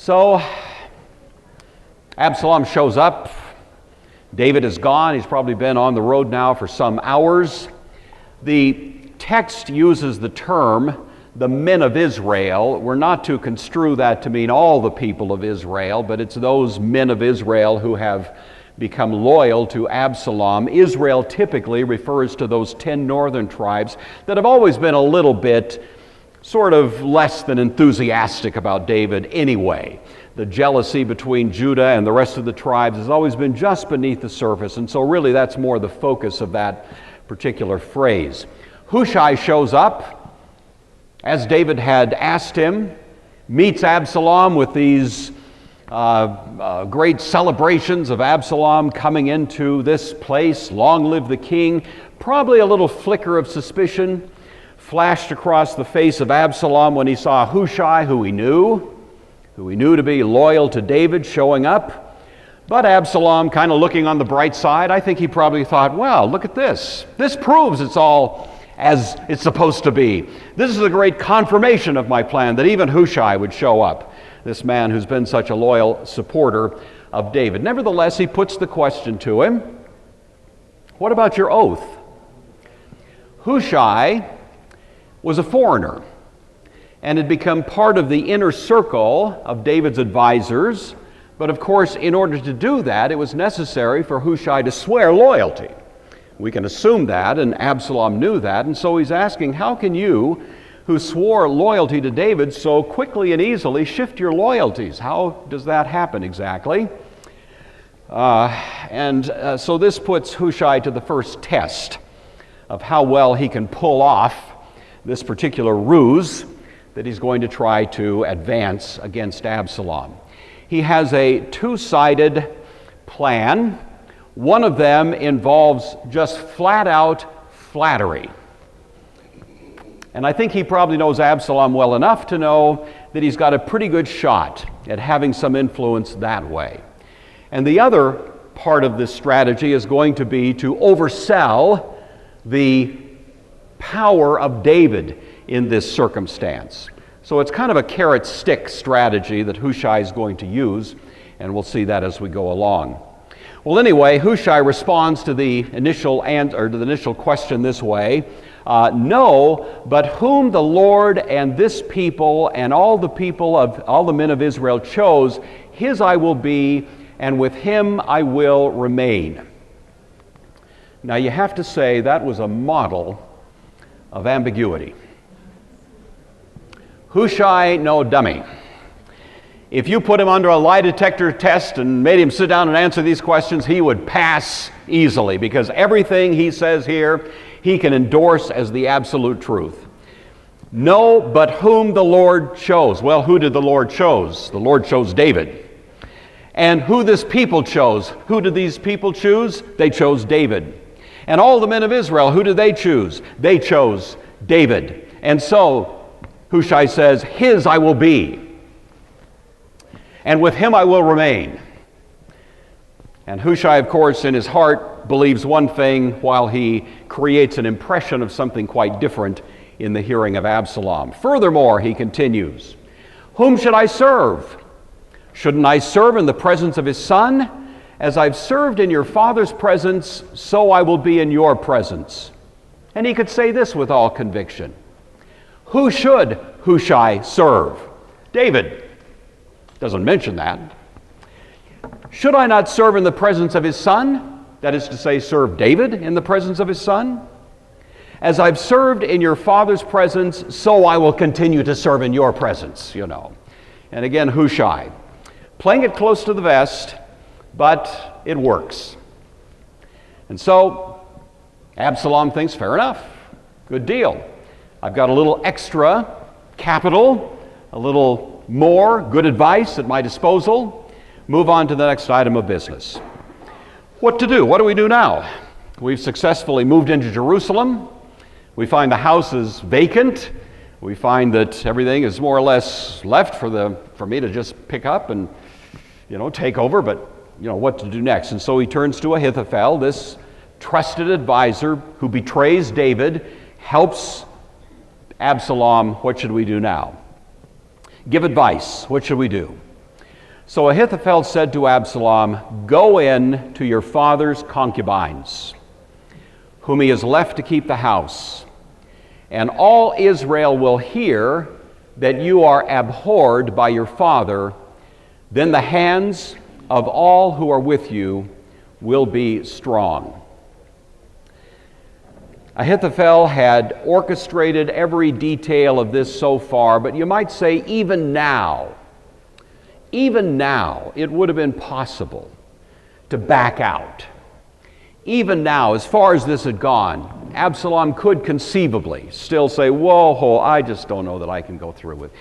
So Absalom shows up. David is gone. He's probably been on the road now for some hours. The text uses the term, the men of Israel. We're not to construe that to mean all the people of Israel, but it's those men of Israel who have become loyal to Absalom. Israel typically refers to those 10 northern tribes that have always been a little bit sort of less than enthusiastic about David anyway. The jealousy between Judah and the rest of the tribes has always been just beneath the surface, and so really that's more the focus of that particular phrase. Hushai shows up, as David had asked him, meets Absalom with these great celebrations of Absalom coming into this place. Long live the king. Probably a little flicker of suspicion flashed across the face of Absalom when he saw Hushai, who he knew to be loyal to David, showing up. But Absalom, kind of looking on the bright side, I think he probably thought, well, look at this. This proves it's all as it's supposed to be. This is a great confirmation of my plan that even Hushai would show up, this man who's been such a loyal supporter of David. Nevertheless, he puts the question to him, what about your oath? Hushai was a foreigner and had become part of the inner circle of David's advisors. But of course, in order to do that, it was necessary for Hushai to swear loyalty. We can assume that, and Absalom knew that, and so he's asking, how can you, who swore loyalty to David, so quickly and easily shift your loyalties? How does that happen exactly? So this puts Hushai to the first test of how well he can pull off this particular ruse that he's going to try to advance against Absalom. He has a two-sided plan. One of them involves just flat-out flattery. And I think he probably knows Absalom well enough to know that he's got a pretty good shot at having some influence that way. And the other part of this strategy is going to be to oversell the power of David in this circumstance. So it's kind of a carrot-stick strategy that Hushai is going to use, and we'll see that as we go along. Well, anyway, Hushai responds to the initial question this way: no, but whom the Lord and this people and all the men of Israel chose, his I will be, and with him I will remain. Now you have to say that was a model of ambiguity. Hushai, no dummy. If you put him under a lie detector test and made him sit down and answer these questions, he would pass easily, because everything he says here, he can endorse as the absolute truth. No, but whom the Lord chose. Well, who did the Lord chose? The Lord chose David. And who this people chose? Who did these people choose? They chose David. And all the men of Israel, who did they choose? They chose David. And so Hushai says, his I will be, and with him I will remain. And Hushai, of course, in his heart believes one thing while he creates an impression of something quite different in the hearing of Absalom. Furthermore, he continues, whom should I serve? Shouldn't I serve in the presence of his son? As I've served in your father's presence, so I will be in your presence. And he could say this with all conviction. Who should Hushai serve? David. Doesn't mention that. Should I not serve in the presence of his son? That is to say, serve David in the presence of his son? As I've served in your father's presence, so I will continue to serve in your presence, And again, Hushai, playing it close to the vest, but it works. And so Absalom thinks, fair enough, good deal. I've got a little extra capital, a little more good advice at my disposal. Move on to the next item of business. What to do? What do we do now? We've successfully moved into Jerusalem. We find the house is vacant. We find that everything is more or less left for me to just pick up and take over, but what to do next. And so he turns to Ahithophel, this trusted advisor who betrays David, helps Absalom. What should we do now? Give advice. What should we do? So Ahithophel said to Absalom, "Go in to your father's concubines, whom he has left to keep the house, and all Israel will hear that you are abhorred by your father. Then the hands of all who are with you will be strong." Ahithophel had orchestrated every detail of this so far, but you might say even now, it would have been possible to back out. Even now, as far as this had gone, Absalom could conceivably still say, whoa, I just don't know that I can go through with,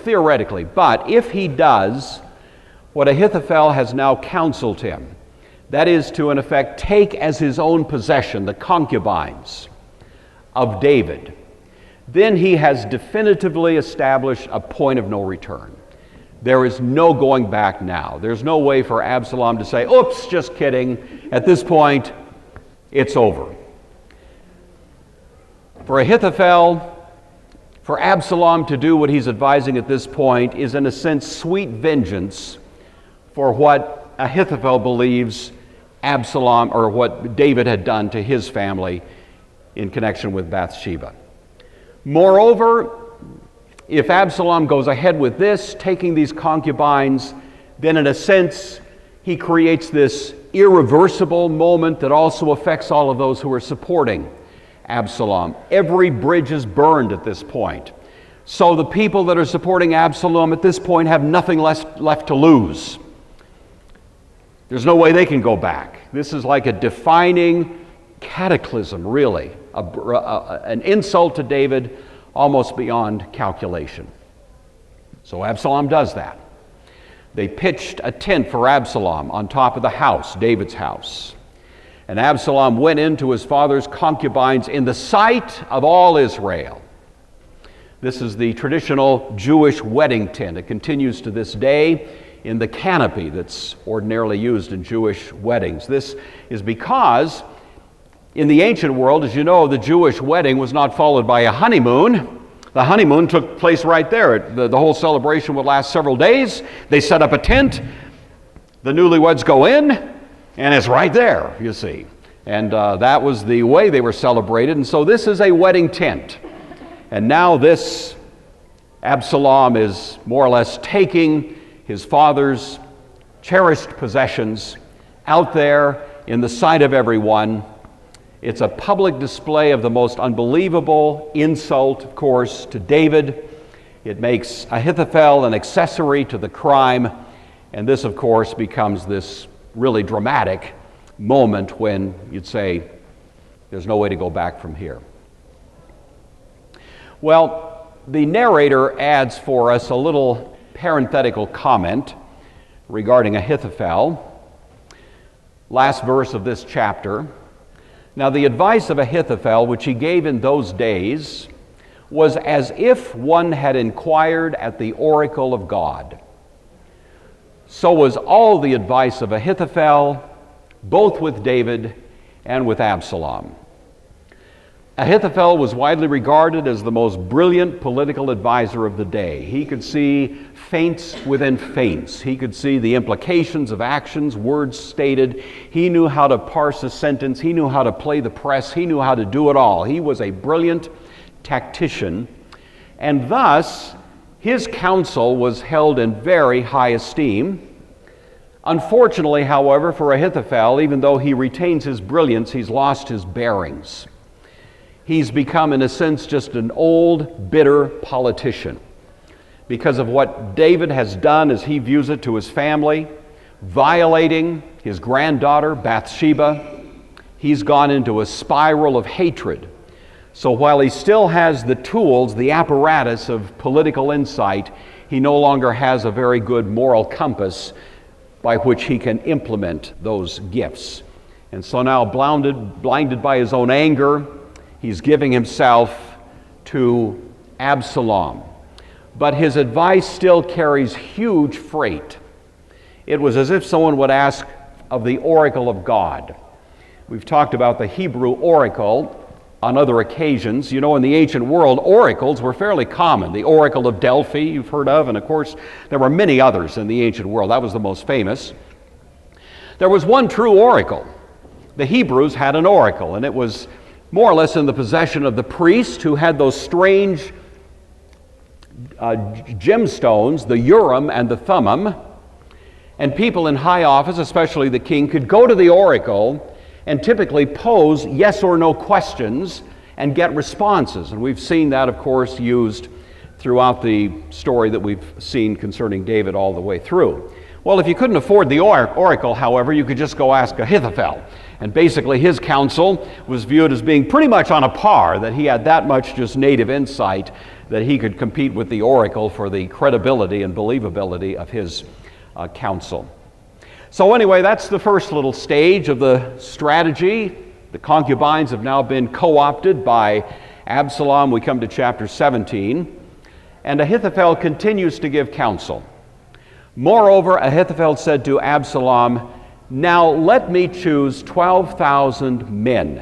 theoretically. But if he does what Ahithophel has now counseled him, that is to, in effect, take as his own possession the concubines of David, then he has definitively established a point of no return. There is no going back now. There's no way for Absalom to say, oops, just kidding. At this point, it's over. For Ahithophel, for Absalom to do what he's advising at this point is, in a sense, sweet vengeance for what Ahithophel believes Absalom, or what David had done to his family in connection with Bathsheba. Moreover, if Absalom goes ahead with this, taking these concubines, then in a sense, he creates this irreversible moment that also affects all of those who are supporting Absalom. Every bridge is burned at this point. So the people that are supporting Absalom at this point have nothing left to lose. There's no way they can go back. This is like a defining cataclysm, really, an insult to David almost beyond calculation. So Absalom does that. They pitched a tent for Absalom on top of the house, David's house. And Absalom went into his father's concubines in the sight of all Israel. This is the traditional Jewish wedding tent. It continues to this day in the canopy that's ordinarily used in Jewish weddings. This is because in the ancient world, as you know, the Jewish wedding was not followed by a honeymoon. The honeymoon took place right there. The whole celebration would last several days. They set up a tent. The newlyweds go in, and it's right there, you see. And that was the way they were celebrated. And so this is a wedding tent. And now this Absalom is more or less taking his father's cherished possessions out there in the sight of everyone. It's a public display of the most unbelievable insult, of course, to David. It makes Ahithophel an accessory to the crime, and this, of course, becomes this really dramatic moment when you'd say, there's no way to go back from here. Well, the narrator adds for us a little parenthetical comment regarding Ahithophel. Last verse of this chapter. Now the advice of Ahithophel, which he gave in those days, was as if one had inquired at the oracle of God. So was all the advice of Ahithophel, both with David and with Absalom. Ahithophel was widely regarded as the most brilliant political advisor of the day. He could see feints within feints. He could see the implications of actions, words stated. He knew how to parse a sentence. He knew how to play the press. He knew how to do it all. He was a brilliant tactician, and thus his counsel was held in very high esteem. Unfortunately, however, for Ahithophel, even though he retains his brilliance, he's lost his bearings. He's become, in a sense, just an old, bitter politician because of what David has done as he views it to his family, violating his granddaughter, Bathsheba. He's gone into a spiral of hatred. So while he still has the tools, the apparatus of political insight, he no longer has a very good moral compass by which he can implement those gifts. And so now, blinded by his own anger, he's giving himself to Absalom. But his advice still carries huge freight. It was as if someone would ask of the oracle of God. We've talked about the Hebrew oracle. on other occasions. You know, in the ancient world, oracles were fairly common. The Oracle of Delphi, you've heard of, and of course, there were many others in the ancient world. That was the most famous. There was one true oracle. The Hebrews had an oracle, and it was more or less in the possession of the priest who had those strange gemstones, the Urim and the Thummim, and people in high office, especially the king, could go to the oracle and typically pose yes or no questions and get responses. And we've seen that, of course, used throughout the story that we've seen concerning David all the way through. Well, if you couldn't afford the oracle, however, you could just go ask Ahithophel. And basically his counsel was viewed as being pretty much on a par, that he had that much just native insight that he could compete with the oracle for the credibility and believability of his counsel. So anyway, that's the first little stage of the strategy. The concubines have now been co-opted by Absalom. We come to chapter 17, and Ahithophel continues to give counsel. Moreover, Ahithophel said to Absalom, "Now let me choose 12,000 men,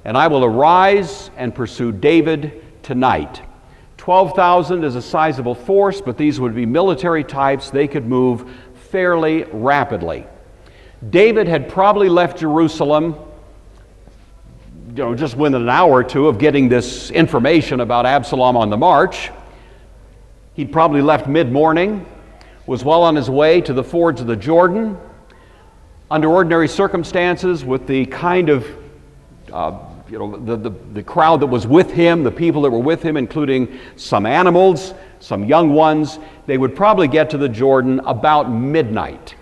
and I will arise and pursue David tonight." 12,000 is a sizable force, but these would be military types. They could move fairly rapidly. David had probably left Jerusalem, just within an hour or two of getting this information about Absalom on the march. He'd probably left mid-morning, was well on his way to the fords of the Jordan. Under ordinary circumstances, with the kind of, the crowd that was with him, the people that were with him, including some animals, some young ones, they would probably get to the Jordan about midnight.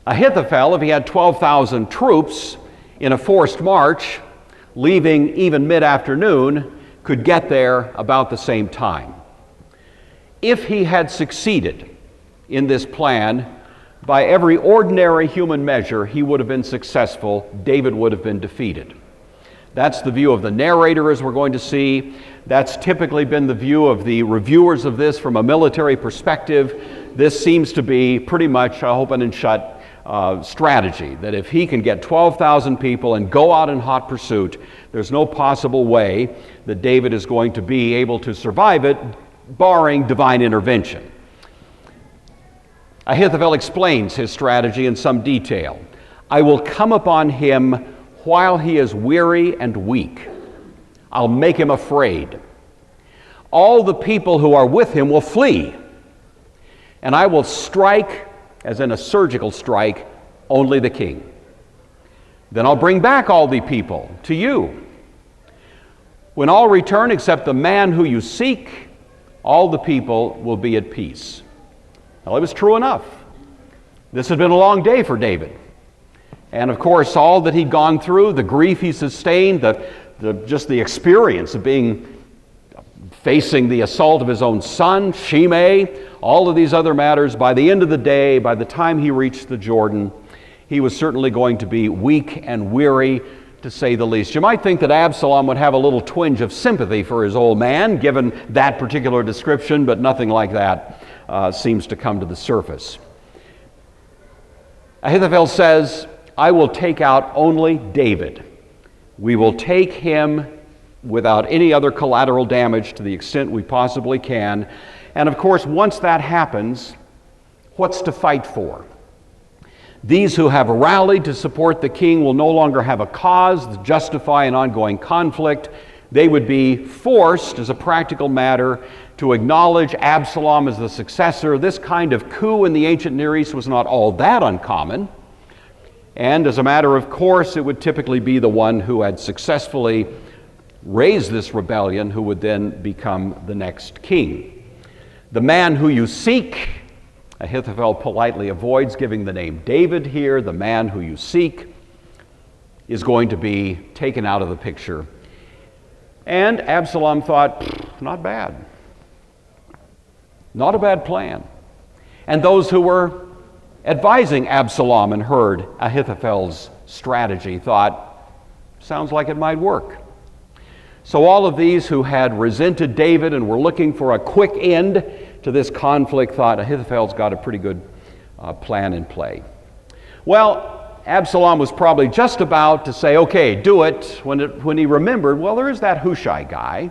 Ahithophel, if he had 12,000 troops in a forced march, leaving even mid-afternoon, could get there about the same time. If he had succeeded in this plan, by every ordinary human measure, he would have been successful. David would have been defeated. That's the view of the narrator, as we're going to see. That's typically been the view of the reviewers of this from a military perspective. This seems to be pretty much a open and shut strategy, that if he can get 12,000 people and go out in hot pursuit, there's no possible way that David is going to be able to survive it, barring divine intervention. Ahithophel explains his strategy in some detail. "I will come upon him while he is weary and weak. I'll make him afraid. All the people who are with him will flee, and I will strike, as in a surgical strike, only the king. Then I'll bring back all the people to you. When all return except the man who you seek, all the people will be at peace." Well, it was true enough. This had been a long day for David. And of course, all that he'd gone through, the grief he sustained, just the experience of facing the assault of his own son, Shimei, all of these other matters, by the end of the day, by the time he reached the Jordan, he was certainly going to be weak and weary, to say the least. You might think that Absalom would have a little twinge of sympathy for his old man, given that particular description, but nothing like that seems to come to the surface. Ahithophel says, "I will take out only David. We will take him without any other collateral damage to the extent we possibly can." And of course, once that happens, what's to fight for? These who have rallied to support the king will no longer have a cause to justify an ongoing conflict. They would be forced, as a practical matter, to acknowledge Absalom as the successor. This kind of coup in the ancient Near East was not all that uncommon. And as a matter of course, it would typically be the one who had successfully raised this rebellion who would then become the next king. The man who you seek, Ahithophel politely avoids giving the name David here. The man who you seek is going to be taken out of the picture. And Absalom thought, not bad. Not a bad plan. And those who were advising Absalom and heard Ahithophel's strategy thought, sounds like it might work. So all of these who had resented David and were looking for a quick end to this conflict thought, Ahithophel's got a pretty good plan in play. Well, Absalom was probably just about to say, okay, do it, when he remembered, well, there is that Hushai guy,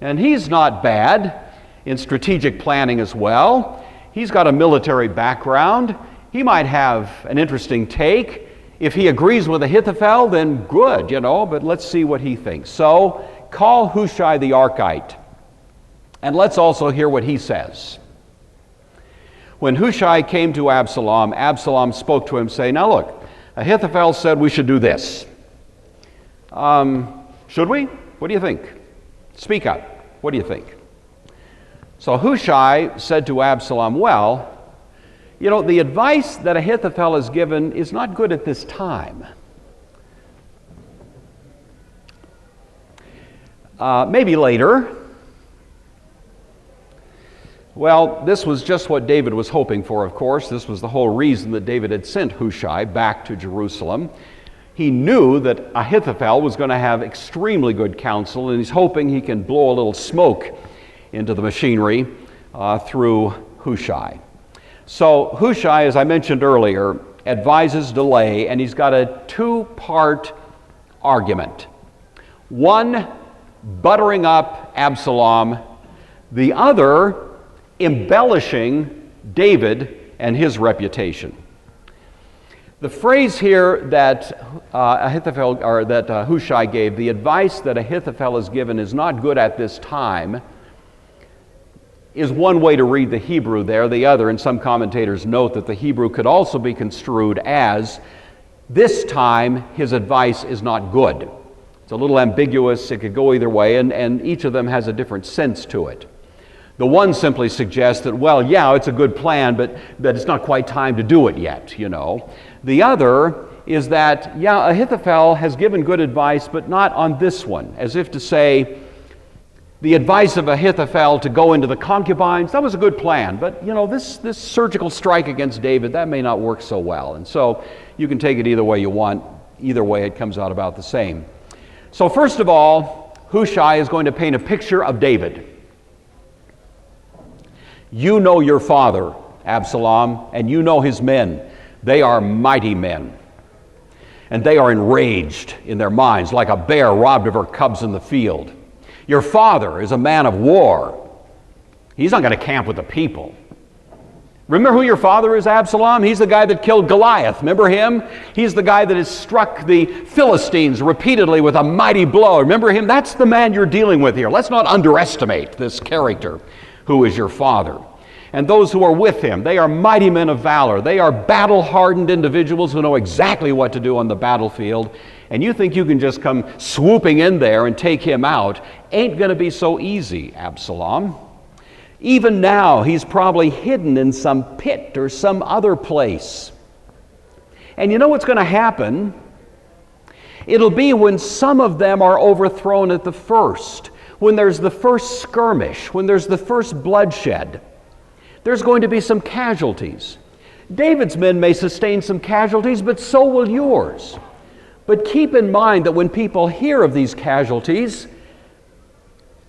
and he's not bad in strategic planning as well. He's got a military background. He might have an interesting take. If he agrees with Ahithophel, then good, but let's see what he thinks. So call Hushai the Archite, and let's also hear what he says. When Hushai came to Absalom, Absalom spoke to him, saying, now look, Ahithophel said we should do this. Should we? What do you think? Speak up. What do you think? So Hushai said to Absalom, well, the advice that Ahithophel has given is not good at this time. Maybe later. Well, this was just what David was hoping for, of course. This was the whole reason that David had sent Hushai back to Jerusalem. He knew that Ahithophel was going to have extremely good counsel, and he's hoping he can blow a little smoke into the machinery through Hushai. So Hushai, as I mentioned earlier, advises delay, and he's got a two-part argument. One, buttering up Absalom. The other, embellishing David and his reputation. The phrase here that Hushai gave, the advice that Ahithophel has given is not good at this time, is one way to read the Hebrew there. The other, and some commentators note that the Hebrew could also be construed as, this time his advice is not good. It's a little ambiguous, it could go either way, and each of them has a different sense to it. The one simply suggests that, well, yeah, it's a good plan, but it's not quite time to do it yet, The other is that, yeah, Ahithophel has given good advice, but not on this one, as if to say, the advice of Ahithophel to go into the concubines, that was a good plan, but, this surgical strike against David, that may not work so well. And so you can take it either way you want. Either way, it comes out about the same. So first of all, Hushai is going to paint a picture of David. You know your father, Absalom, and you know his men. They are mighty men. And they are enraged in their minds, like a bear robbed of her cubs in the field. Your father is a man of war. He's not going to camp with the people. Remember who your father is, Absalom? He's the guy that killed Goliath. Remember him? He's the guy that has struck the Philistines repeatedly with a mighty blow. Remember him? That's the man you're dealing with here. Let's not underestimate this character who is your father. And those who are with him, they are mighty men of valor. They are battle-hardened individuals who know exactly what to do on the battlefield. And you think you can just come swooping in there and take him out. Ain't going to be so easy, Absalom. Even now, he's probably hidden in some pit or some other place. And you know what's going to happen? It'll be when some of them are overthrown at the first, when there's the first skirmish, when there's the first bloodshed. There's going to be some casualties. David's men may sustain some casualties, but so will yours. But keep in mind that when people hear of these casualties,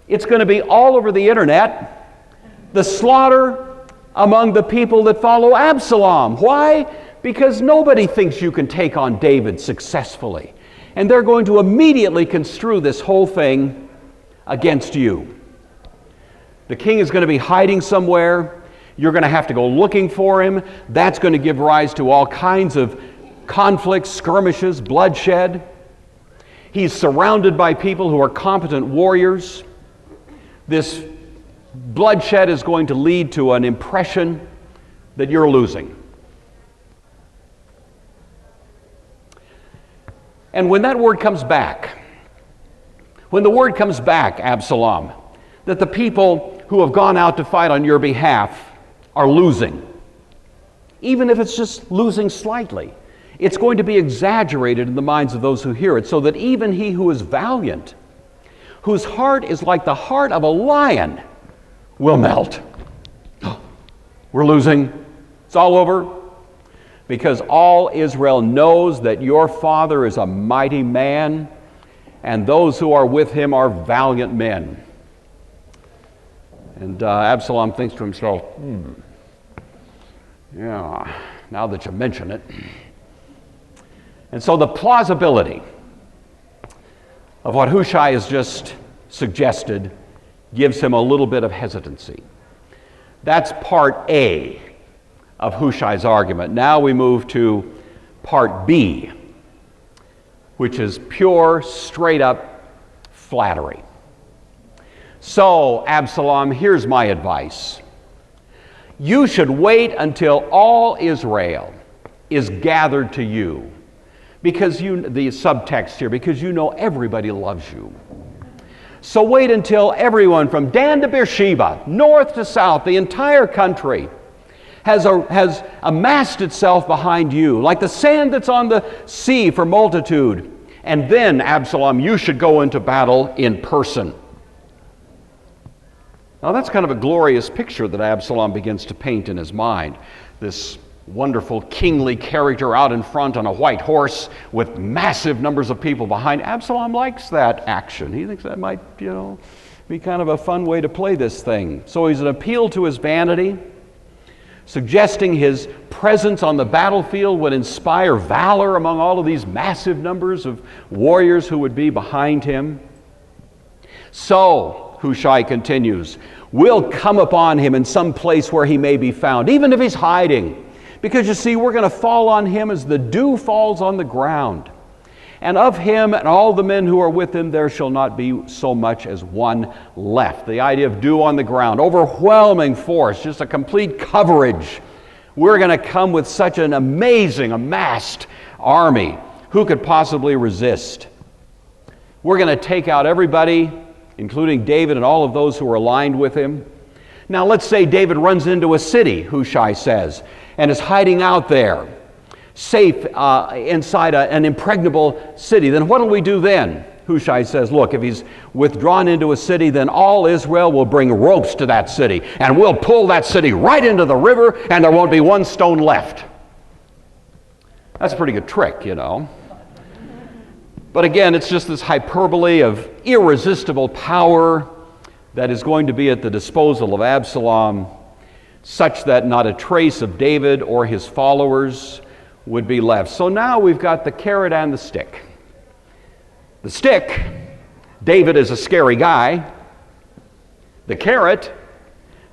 it's going to be all over the internet, the slaughter among the people that follow Absalom. Why? Because nobody thinks you can take on David successfully. And they're going to immediately construe this whole thing against you. The king is going to be hiding somewhere. You're going to have to go looking for him. That's going to give rise to all kinds of conflicts, skirmishes, bloodshed. He's surrounded by people who are competent warriors. This bloodshed is going to lead to an impression that you're losing. And when that word comes back, when the word comes back, Absalom, that the people who have gone out to fight on your behalf are losing, even if it's just losing slightly, it's going to be exaggerated in the minds of those who hear it, so that even he who is valiant, whose heart is like the heart of a lion, will melt. We're losing. It's all over. Because all Israel knows that your father is a mighty man, and those who are with him are valiant men. And Absalom thinks to himself, yeah, now that you mention it, And so the plausibility of what Hushai has just suggested gives him a little bit of hesitancy. That's part A of Hushai's argument. Now we move to part B, which is pure, straight-up flattery. So, Absalom, here's my advice. You should wait until all Israel is gathered to you, because the subtext here, because you know everybody loves you. So wait until everyone from Dan to Beersheba, north to south, the entire country has amassed itself behind you, like the sand that's on the sea for multitude. And then, Absalom, you should go into battle in person. Now that's kind of a glorious picture that Absalom begins to paint in his mind. This wonderful kingly character out in front on a white horse with massive numbers of people behind. Absalom likes that action. He thinks that might, be kind of a fun way to play this thing. So he's an appeal to his vanity, suggesting his presence on the battlefield would inspire valor among all of these massive numbers of warriors who would be behind him. So, Hushai continues, we'll come upon him in some place where he may be found, even if he's hiding. Because you see, we're going to fall on him as the dew falls on the ground. And of him and all the men who are with him, there shall not be so much as one left. The idea of dew on the ground, overwhelming force, just a complete coverage. We're going to come with such an amazing, amassed army. Who could possibly resist? We're going to take out everybody, including David and all of those who are aligned with him. Now, let's say David runs into a city, Hushai says, and is hiding out there, safe inside an impregnable city. Then what will we do then? Hushai says, look, if he's withdrawn into a city, then all Israel will bring ropes to that city, and we'll pull that city right into the river, and there won't be one stone left. That's a pretty good trick, But again, it's just this hyperbole of irresistible power that is going to be at the disposal of Absalom, such that not a trace of David or his followers would be left. So now we've got the carrot and the stick. The stick, David is a scary guy. The carrot,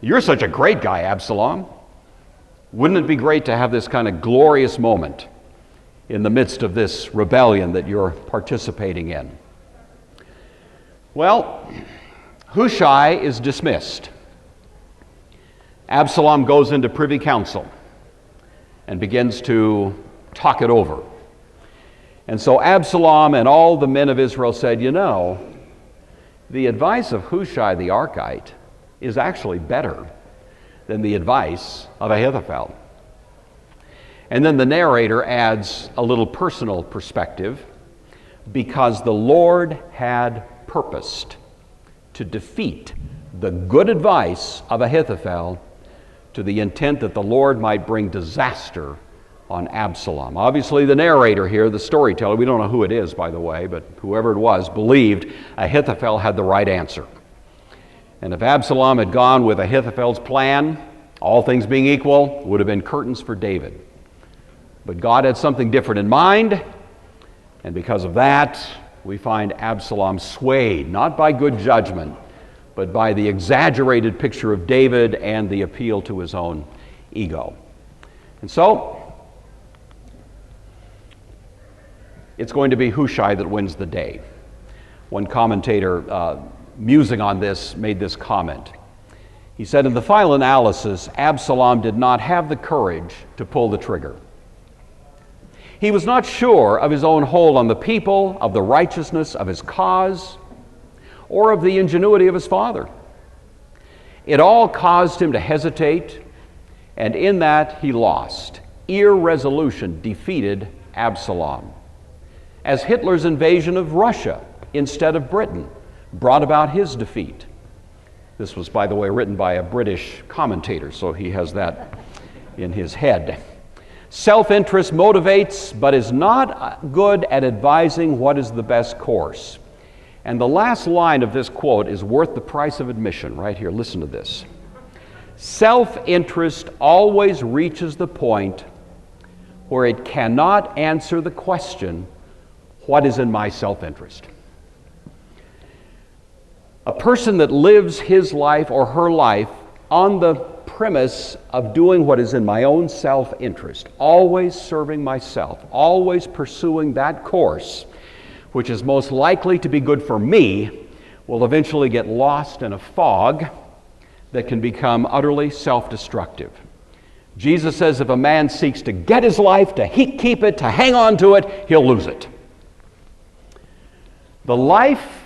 you're such a great guy, Absalom. Wouldn't it be great to have this kind of glorious moment in the midst of this rebellion that you're participating in? Well, Hushai is dismissed. Absalom goes into privy council and begins to talk it over. And so Absalom and all the men of Israel said, the advice of Hushai the Archite is actually better than the advice of Ahithophel. And then the narrator adds a little personal perspective, because the Lord had purposed to defeat the good advice of Ahithophel to the intent that the Lord might bring disaster on Absalom. Obviously, the narrator here, the storyteller, we don't know who it is, by the way, but whoever it was, believed Ahithophel had the right answer. And if Absalom had gone with Ahithophel's plan, all things being equal, would have been curtains for David. But God had something different in mind, and because of that, we find Absalom swayed, not by good judgment, but by the exaggerated picture of David and the appeal to his own ego. And so, it's going to be Hushai that wins the day. One commentator, musing on this, made this comment. He said, in the final analysis, Absalom did not have the courage to pull the trigger. He was not sure of his own hold on the people, of the righteousness of his cause, or of the ingenuity of his father. It all caused him to hesitate, and in that he lost. Irresolution defeated Absalom. As Hitler's invasion of Russia instead of Britain brought about his defeat. This was, by the way, written by a British commentator, so he has that in his head. Self-interest motivates, but is not good at advising what is the best course. And the last line of this quote is worth the price of admission. Right here, listen to this. Self-interest always reaches the point where it cannot answer the question, what is in my self-interest? A person that lives his life or her life on the premise of doing what is in my own self-interest, always serving myself, always pursuing that course, which is most likely to be good for me, will eventually get lost in a fog that can become utterly self-destructive. Jesus says if a man seeks to get his life, to keep it, to hang on to it, he'll lose it. The life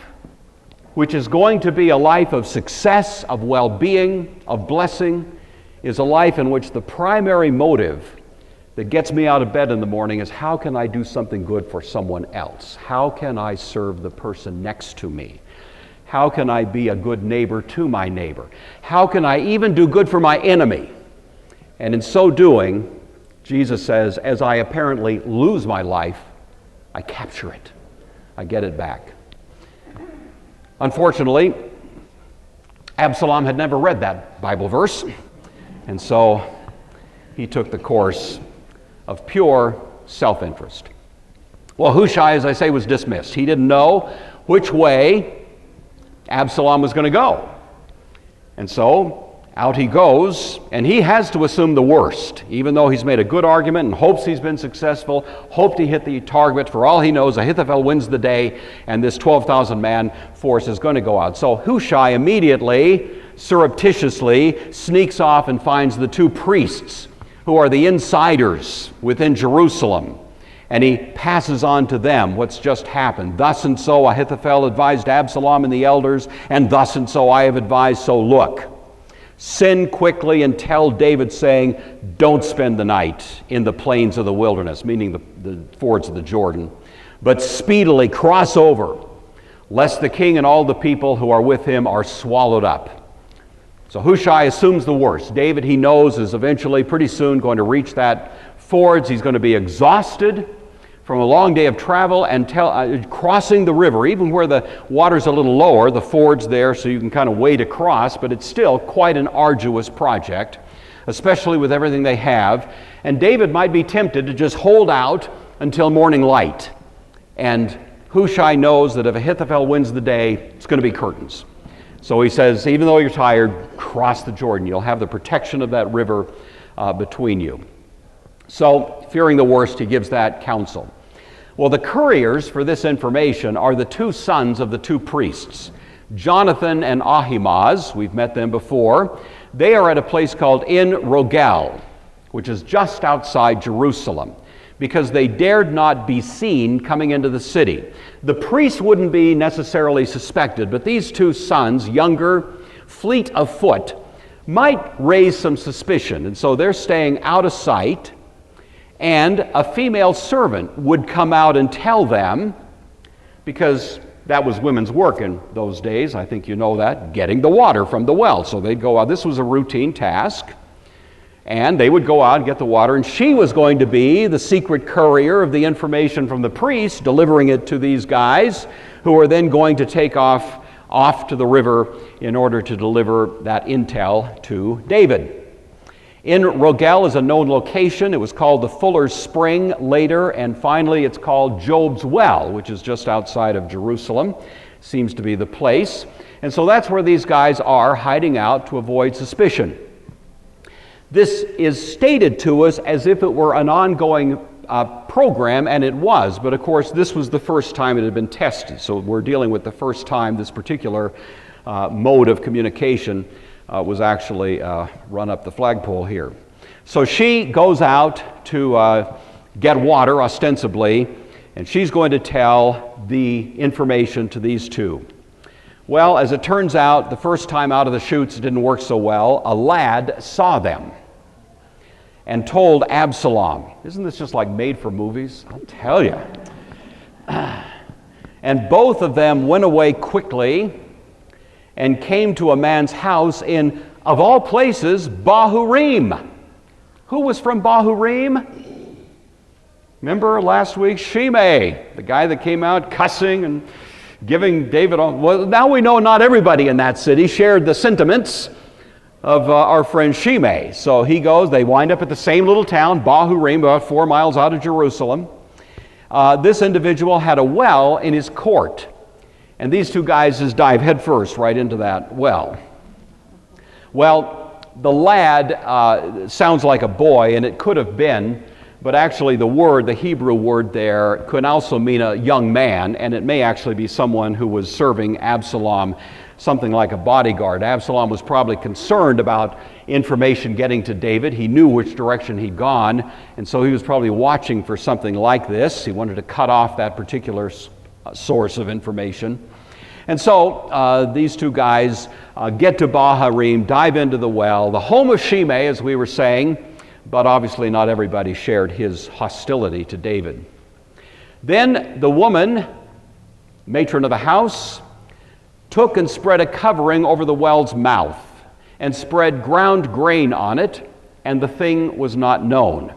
which is going to be a life of success, of well-being, of blessing, is a life in which the primary motive that gets me out of bed in the morning is how can I do something good for someone else? How can I serve the person next to me? How can I be a good neighbor to my neighbor? How can I even do good for my enemy? And in so doing, Jesus says, as I apparently lose my life, I capture it. I get it back. Unfortunately, Absalom had never read that Bible verse, and so he took the course of pure self-interest. Well, Hushai, as I say, was dismissed. He didn't know which way Absalom was going to go. And so out he goes, and he has to assume the worst, even though he's made a good argument and hopes he's been successful, hoped he hit the target. For all he knows, Ahithophel wins the day, and this 12,000-man force is going to go out. So Hushai immediately, surreptitiously, sneaks off and finds the two priests who are the insiders within Jerusalem. And he passes on to them what's just happened. Thus and so Ahithophel advised Absalom and the elders, and thus and so I have advised, so look. Send quickly and tell David, saying, don't spend the night in the plains of the wilderness, meaning the fords of the Jordan, but speedily cross over, lest the king and all the people who are with him are swallowed up. So Hushai assumes the worst. David, he knows, is eventually pretty soon going to reach that fords. He's going to be exhausted from a long day of travel and crossing the river, even where the water's a little lower, the ford's there so you can kind of wade across, but it's still quite an arduous project, especially with everything they have. And David might be tempted to just hold out until morning light. And Hushai knows that if Ahithophel wins the day, it's going to be curtains. So he says, even though you're tired, cross the Jordan. You'll have the protection of that river between you. So, fearing the worst, he gives that counsel. Well, the couriers for this information are the two sons of the two priests, Jonathan and Ahimaaz. We've met them before. They are at a place called En Rogel, which is just outside Jerusalem, because they dared not be seen coming into the city. The priests wouldn't be necessarily suspected, but these two sons, younger, fleet of foot, might raise some suspicion. And so they're staying out of sight. And a female servant would come out and tell them, because that was women's work in those days, I think you know that, getting the water from the well. So they'd go out, this was a routine task, and they would go out and get the water, and she was going to be the secret courier of the information from the priest, delivering it to these guys, who are then going to take off to the river in order to deliver that intel to David. En Rogel is a known location. It was called the Fuller's Spring later, and finally it's called Job's Well, which is just outside of Jerusalem. Seems to be the place. And so that's where these guys are, hiding out to avoid suspicion. This is stated to us as if it were an ongoing program, and it was, but of course this was the first time it had been tested. So we're dealing with the first time this particular mode of communication was actually run up the flagpole here. So she goes out to get water, ostensibly, and she's going to tell the information to these two. Well, as it turns out, the first time out of the chutes it didn't work so well. A lad saw them and told Absalom. Isn't this just like made for movies? I'll tell you. And both of them went away quickly and came to a man's house in, of all places, Bahurim. Who was from Bahurim? Remember last week? Shimei, the guy that came out cussing and giving David all. Well, now we know not everybody in that city shared the sentiments of our friend Shimei. So he goes, they wind up at the same little town, Bahurim, about 4 miles out of Jerusalem. This individual had a well in his court. And these two guys just dive headfirst right into that well. Well, the lad sounds like a boy, and it could have been, but actually the Hebrew word there, could also mean a young man, and it may actually be someone who was serving Absalom, something like a bodyguard. Absalom was probably concerned about information getting to David. He knew which direction he'd gone, and so he was probably watching for something like this. He wanted to cut off that particular source of information. And so these two guys get to Bahurim, dive into the well, the home of Shimei, as we were saying, but obviously not everybody shared his hostility to David. Then the woman, matron of the house, took and spread a covering over the well's mouth and spread ground grain on it, and the thing was not known.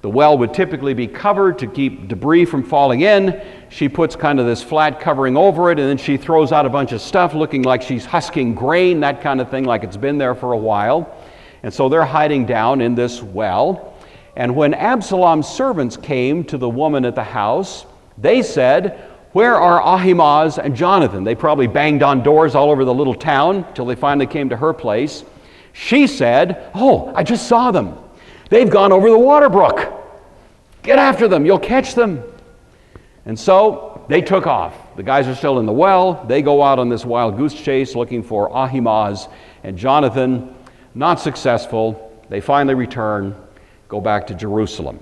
The well would typically be covered to keep debris from falling in. She puts kind of this flat covering over it, and then she throws out a bunch of stuff looking like she's husking grain, that kind of thing, like it's been there for a while. And so they're hiding down in this well. And when Absalom's servants came to the woman at the house, they said, "Where are Ahimaaz and Jonathan?" They probably banged on doors all over the little town till they finally came to her place. She said, "Oh, I just saw them. They've gone over the water brook. Get after them, you'll catch them." And so they took off. The guys are still in the well. They go out on this wild goose chase looking for Ahimaaz and Jonathan. Not successful. They finally return, go back to Jerusalem.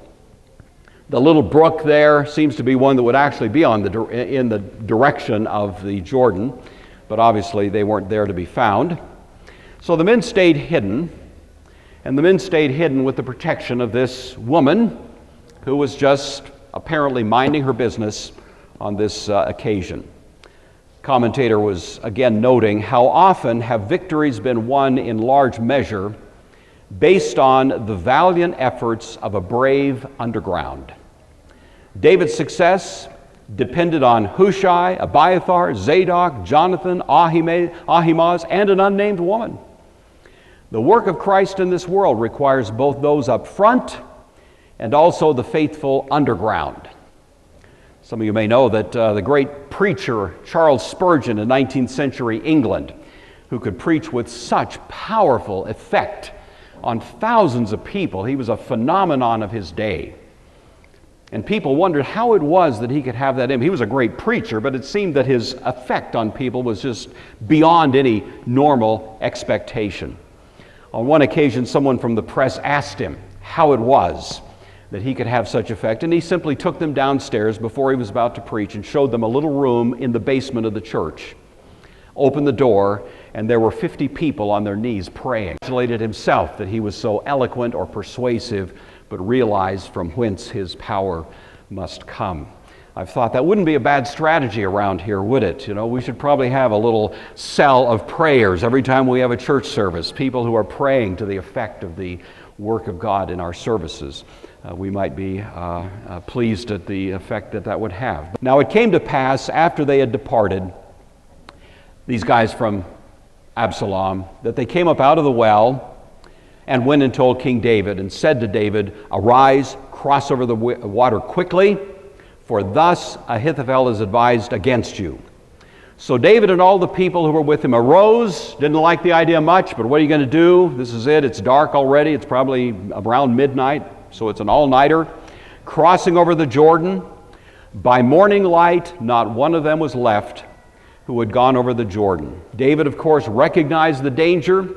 The little brook there seems to be one that would actually be in the direction of the Jordan, but obviously they weren't there to be found. So the men stayed hidden, and the men stayed hidden with the protection of this woman who was just apparently minding her business on this occasion. Commentator was again noting how often have victories been won in large measure based on the valiant efforts of a brave underground. David's success depended on Hushai, Abiathar, Zadok, Jonathan, Ahimaaz, and an unnamed woman. The work of Christ in this world requires both those up front and also the faithful underground. Some of you may know that the great preacher Charles Spurgeon in 19th century England, who could preach with such powerful effect on thousands of people, he was a phenomenon of his day. And people wondered how it was that he could have that in him. He was a great preacher, but it seemed that his effect on people was just beyond any normal expectation. On one occasion, someone from the press asked him how it was that he could have such effect, and he simply took them downstairs before he was about to preach and showed them a little room in the basement of the church. Opened the door, and there were 50 people on their knees praying. He congratulated himself that he was so eloquent or persuasive, but realized from whence his power must come. I've thought that wouldn't be a bad strategy around here, would it? You know, we should probably have a little cell of prayers every time we have a church service, people who are praying to the effect of the work of God in our services. We might be pleased at the effect that that would have. Now it came to pass after they had departed, these guys from Absalom, that they came up out of the well and went and told King David and said to David, "Arise, cross over the water quickly, for thus Ahithophel is advised against you." So David and all the people who were with him arose, didn't like the idea much, but what are you going to do? This is it. It's dark already. It's probably around midnight, so it's an all-nighter. Crossing over the Jordan. By morning light, not one of them was left who had gone over the Jordan. David, of course, recognized the danger.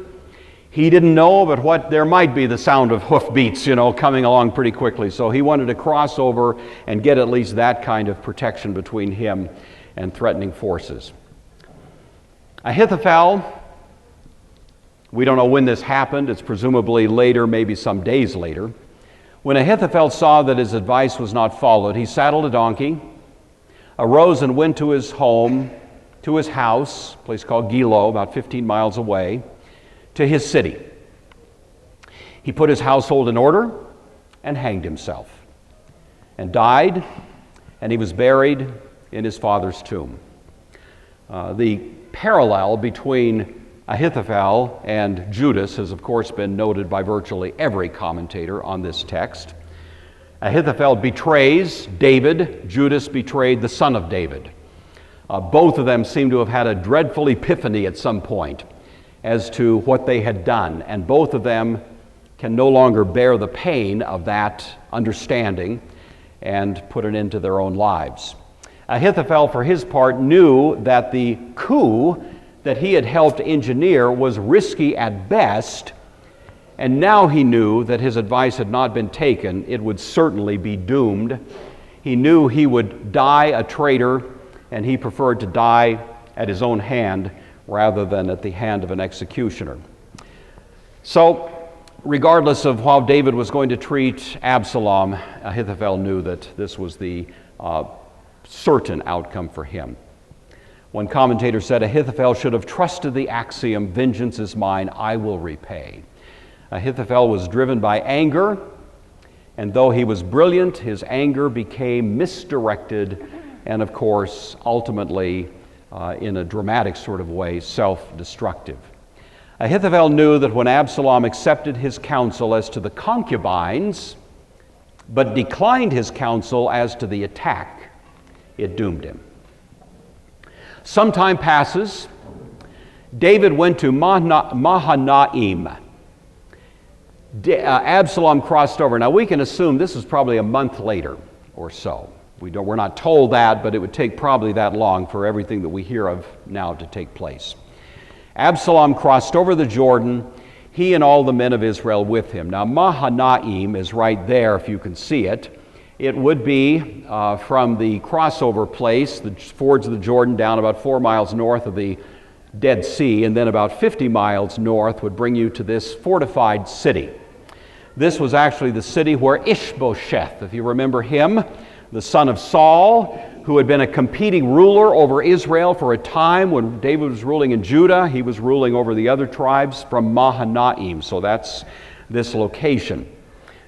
He didn't know, but what there might be the sound of hoofbeats, coming along pretty quickly. So he wanted to cross over and get at least that kind of protection between him and threatening forces. Ahithophel, we don't know when this happened. It's presumably later, maybe some days later. When Ahithophel saw that his advice was not followed, he saddled a donkey, arose and went to his home, to his house, a place called Gilo, about 15 miles away, to his city. He put his household in order and hanged himself, and died, and he was buried in his father's tomb. The parallel between Ahithophel and Judas has, of course, been noted by virtually every commentator on this text. Ahithophel betrays David. Judas betrayed the son of David. Both of them seem to have had a dreadful epiphany at some point as to what they had done, and both of them can no longer bear the pain of that understanding and put an end to their own lives. Ahithophel, for his part, knew that the coup that he had helped engineer was risky at best, and now he knew that his advice had not been taken. It would certainly be doomed. He knew he would die a traitor, and he preferred to die at his own hand rather than at the hand of an executioner. So, regardless of how David was going to treat Absalom, Ahithophel knew that this was the certain outcome for him. One commentator said Ahithophel should have trusted the axiom, "Vengeance is mine, I will repay." Ahithophel was driven by anger, and though he was brilliant, his anger became misdirected and, of course, ultimately, in a dramatic sort of way, self-destructive. Ahithophel knew that when Absalom accepted his counsel as to the concubines, but declined his counsel as to the attack, it doomed him. Some time passes. David went to Mahanaim. Absalom crossed over. Now we can assume this is probably a month later or so. We're not told that, but it would take probably that long for everything that we hear of now to take place. Absalom crossed over the Jordan, he and all the men of Israel with him. Now Mahanaim is right there if you can see it. It would be from the crossover place, the fords of the Jordan, down about 4 miles north of the Dead Sea, and then about 50 miles north would bring you to this fortified city. This was actually the city where Ishbosheth, if you remember him, the son of Saul, who had been a competing ruler over Israel for a time when David was ruling in Judah, he was ruling over the other tribes from Mahanaim. So that's this location.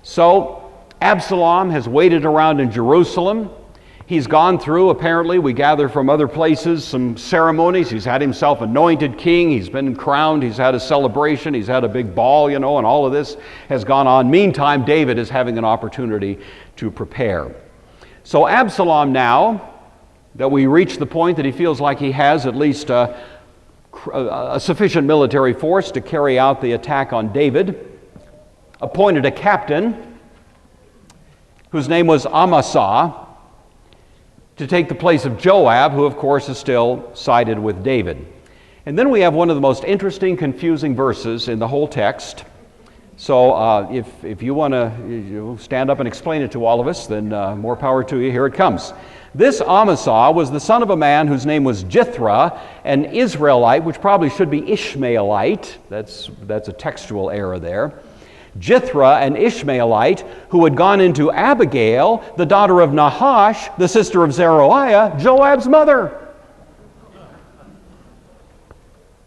So Absalom has waited around in Jerusalem. He's gone through, apparently, we gather from other places, some ceremonies. He's had himself anointed king. He's been crowned. He's had a celebration. He's had a big ball, and all of this has gone on. Meantime, David is having an opportunity to prepare. So Absalom now, that we reach the point that he feels like he has at least a sufficient military force to carry out the attack on David, appointed a captain whose name was Amasa to take the place of Joab, who of course is still sided with David. And then we have one of the most interesting, confusing verses in the whole text. So if you want to stand up and explain it to all of us, then more power to you. Here it comes. This Amasa was the son of a man whose name was Jithra, an Israelite, which probably should be Ishmaelite. That's a textual error there. Jithra, an Ishmaelite, who had gone into Abigail, the daughter of Nahash, the sister of Zeruiah, Joab's mother.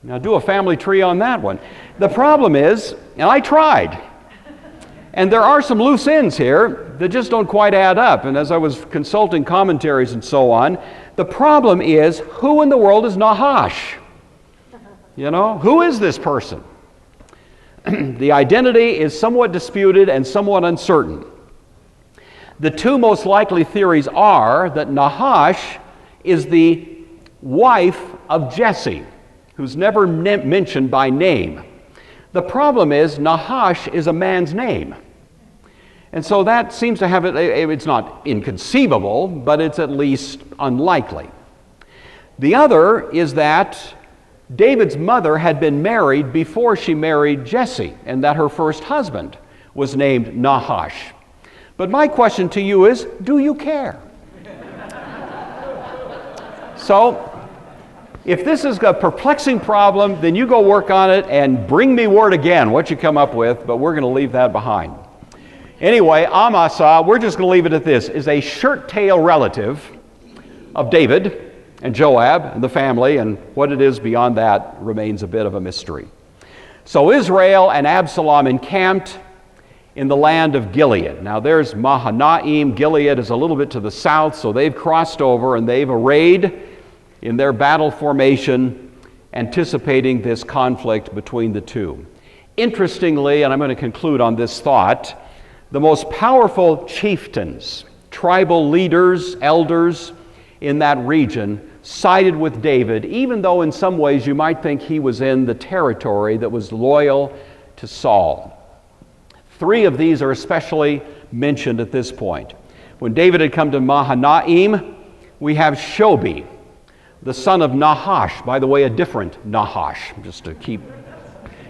Now do a family tree on that one. The problem is, and I tried, and there are some loose ends here that just don't quite add up. And as I was consulting commentaries and so on, the problem is, who in the world is Nahash? Who is this person? The identity is somewhat disputed and somewhat uncertain. The two most likely theories are that Nahash is the wife of Jesse, who's never mentioned by name. The problem is Nahash is a man's name. And so that seems to have it's not inconceivable, but it's at least unlikely. The other is that David's mother had been married before she married Jesse, and that her first husband was named Nahash. But my question to you is, do you care? So, if this is a perplexing problem, then you go work on it and bring me word again what you come up with, but we're going to leave that behind. Anyway, Amasa, we're just going to leave it at this, is a shirt-tail relative of David and Joab and the family, and what it is beyond that remains a bit of a mystery. So Israel and Absalom encamped in the land of Gilead. Now there's Mahanaim. Gilead is a little bit to the south, so they've crossed over and they've arrayed in their battle formation anticipating this conflict between the two. Interestingly, and I'm going to conclude on this thought, the most powerful chieftains, tribal leaders, elders in that region sided with David, even though in some ways you might think he was in the territory that was loyal to Saul. 3 of these are especially mentioned at this point. When David had come to Mahanaim, we have Shobi, the son of Nahash, by the way, a different Nahash, just to keep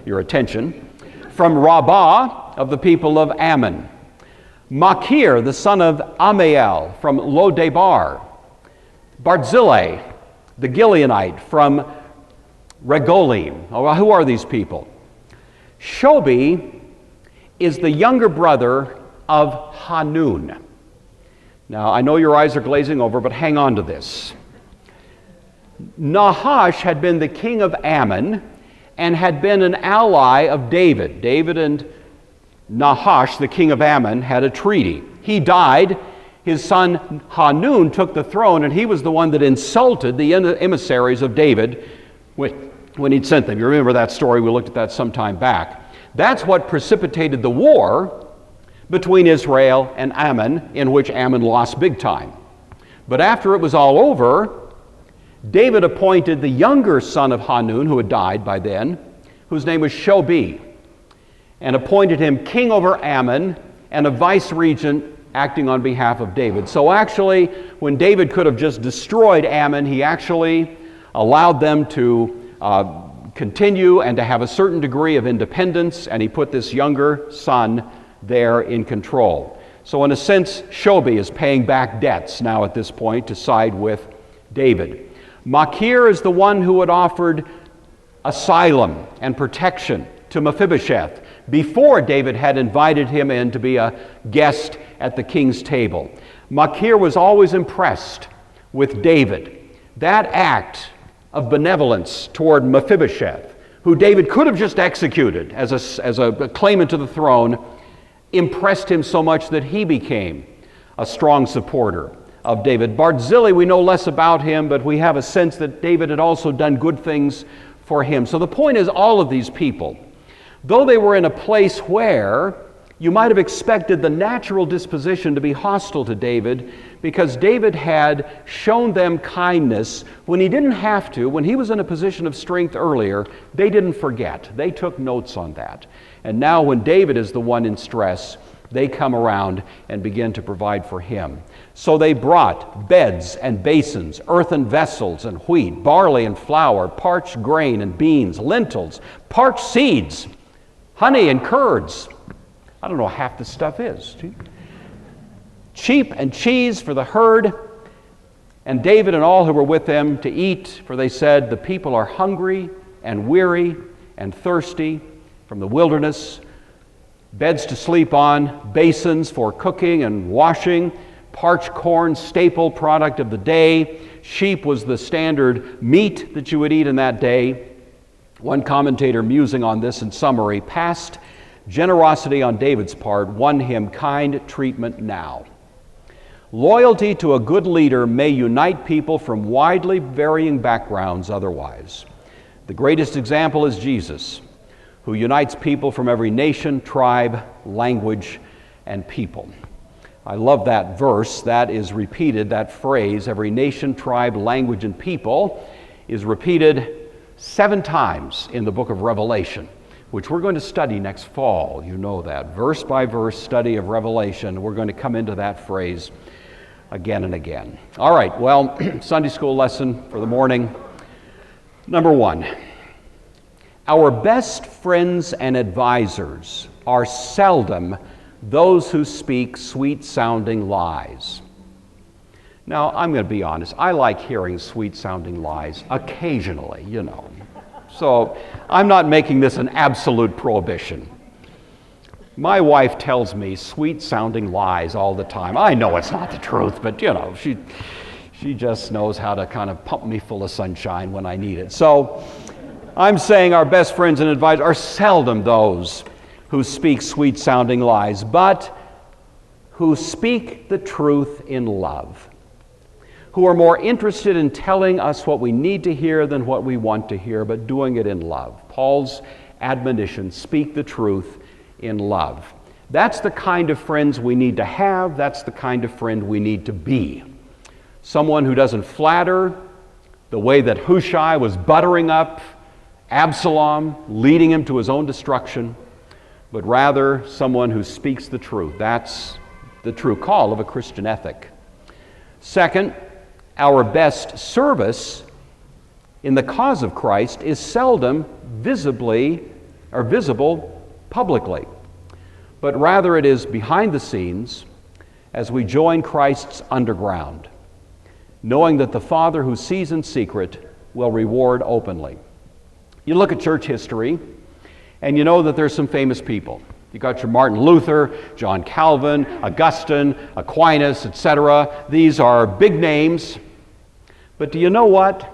your attention, from Rabbah of the people of Ammon. Machir, the son of Amiel, from Lodebar. Barzillai, the Gileonite, from Regolim. Oh, who are these people? Shobi is the younger brother of Hanun. Now, I know your eyes are glazing over, but hang on to this. Nahash had been the king of Ammon and had been an ally of David. David and Nahash, the king of Ammon, had a treaty. He died. His son Hanun took the throne, and he was the one that insulted the emissaries of David when he'd sent them. You remember that story? We looked at that some time back. That's what precipitated the war between Israel and Ammon, in which Ammon lost big time. But after it was all over, David appointed the younger son of Hanun, who had died by then, whose name was Shobi, and appointed him king over Ammon and a vice-regent acting on behalf of David. So actually, when David could have just destroyed Ammon, he actually allowed them to continue and to have a certain degree of independence, and he put this younger son there in control. So in a sense, Shobi is paying back debts now at this point to side with David. Machir is the one who had offered asylum and protection to Mephibosheth before David had invited him in to be a guest at the king's table. Machir was always impressed with David. That act of benevolence toward Mephibosheth, who David could have just executed as a claimant to the throne, impressed him so much that he became a strong supporter of David. Barzillai, we know less about him, but we have a sense that David had also done good things for him. So the point is, all of these people, though they were in a place where you might have expected the natural disposition to be hostile to David, because David had shown them kindness when he didn't have to, when he was in a position of strength earlier, they didn't forget. They took notes on that. And now when David is the one in stress, they come around and begin to provide for him. So they brought beds and basins, earthen vessels and wheat, barley and flour, parched grain and beans, lentils, parched seeds, honey and curds. I don't know what half this stuff is. Sheep and cheese for the herd, and David and all who were with them to eat, for they said, the people are hungry and weary and thirsty from the wilderness, beds to sleep on, basins for cooking and washing, parched corn, staple product of the day. Sheep was the standard meat that you would eat in that day. One commentator musing on this in summary, past generosity on David's part won him kind treatment now. Loyalty to a good leader may unite people from widely varying backgrounds otherwise. The greatest example is Jesus, who unites people from every nation, tribe, language, and people. I love that verse. That is repeated, that phrase, every nation, tribe, language, and people, is repeated 7 times in the book of Revelation, which we're going to study next fall. You know that. Verse by verse study of Revelation. We're going to come into that phrase again and again. All right, well, Sunday school lesson for the morning. Number 1. Our best friends and advisors are seldom those who speak sweet-sounding lies. Now, I'm going to be honest. I like hearing sweet-sounding lies occasionally, you know. So I'm not making this an absolute prohibition. My wife tells me sweet-sounding lies all the time. I know it's not the truth, but, you know, she just knows how to kind of pump me full of sunshine when I need it. So I'm saying our best friends and advisors are seldom those who speak sweet-sounding lies, but who speak the truth in love, who are more interested in telling us what we need to hear than what we want to hear, but doing it in love. Paul's admonition, speak the truth in love. That's the kind of friends we need to have. That's the kind of friend we need to be. Someone who doesn't flatter the way that Hushai was buttering up Absalom, leading him to his own destruction, but rather someone who speaks the truth. That's the true call of a Christian ethic. Second, our best service in the cause of Christ is seldom visible publicly, but rather it is behind the scenes as we join Christ's underground, knowing that the Father who sees in secret will reward openly. You look at church history, and you know that there's some famous people. You got your Martin Luther, John Calvin, Augustine, Aquinas, etc. These are big names. But do you know what?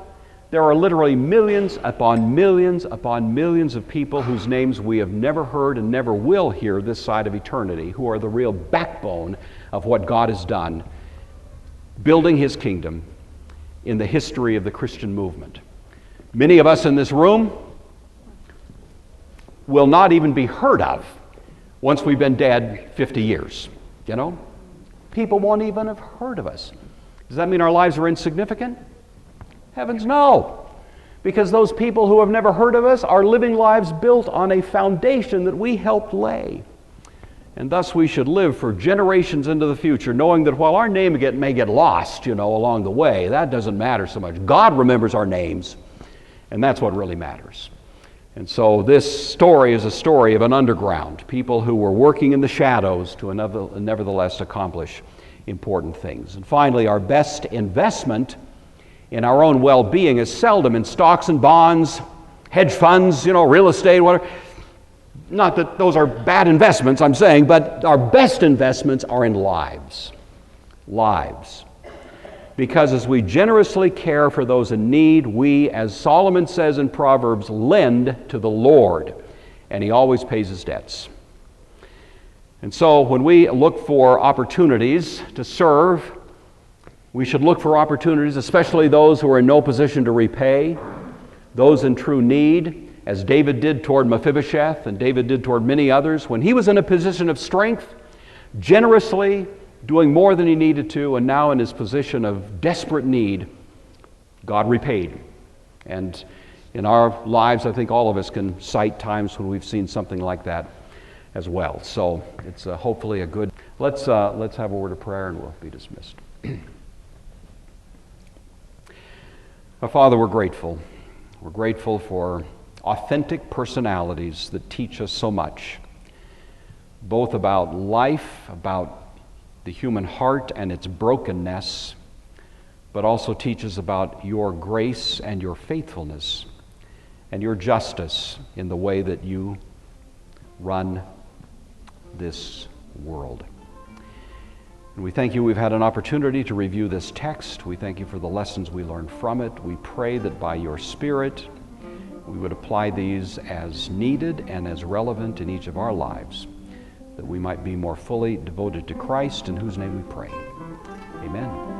There are literally millions upon millions upon millions of people whose names we have never heard and never will hear this side of eternity, who are the real backbone of what God has done, building His kingdom in the history of the Christian movement. Many of us in this room will not even be heard of once we've been dead 50 years. You know? People won't even have heard of us. Does that mean our lives are insignificant? Heavens no. Because those people who have never heard of us are living lives built on a foundation that we helped lay. And thus we should live for generations into the future, knowing that while our name may get lost, along the way, that doesn't matter so much. God remembers our names, and that's what really matters. And so this story is a story of an underground, people who were working in the shadows to nevertheless accomplish important things. And finally, our best investment in our own well-being is seldom in stocks and bonds, hedge funds, real estate, whatever. Not that those are bad investments, I'm saying, but our best investments are in lives. Lives. Because as we generously care for those in need, we, as Solomon says in Proverbs, lend to the Lord, and He always pays His debts. And so when we look for opportunities to serve, we should look for opportunities, especially those who are in no position to repay, those in true need, as David did toward Mephibosheth and David did toward many others. When he was in a position of strength, generously doing more than he needed to, and now in his position of desperate need, God repaid. And in our lives, I think all of us can cite times when we've seen something like that as well. So it's hopefully a good... Let's have a word of prayer and we'll be dismissed. Our Father, we're grateful. We're grateful for authentic personalities that teach us so much, both about life, about the human heart and its brokenness, but also teaches about your grace and your faithfulness and your justice in the way that you run this world. And we thank you we've had an opportunity to review this text. We thank you for the lessons we learned from it. We pray that by your Spirit we would apply these as needed and as relevant in each of our lives, that we might be more fully devoted to Christ, in whose name we pray. Amen.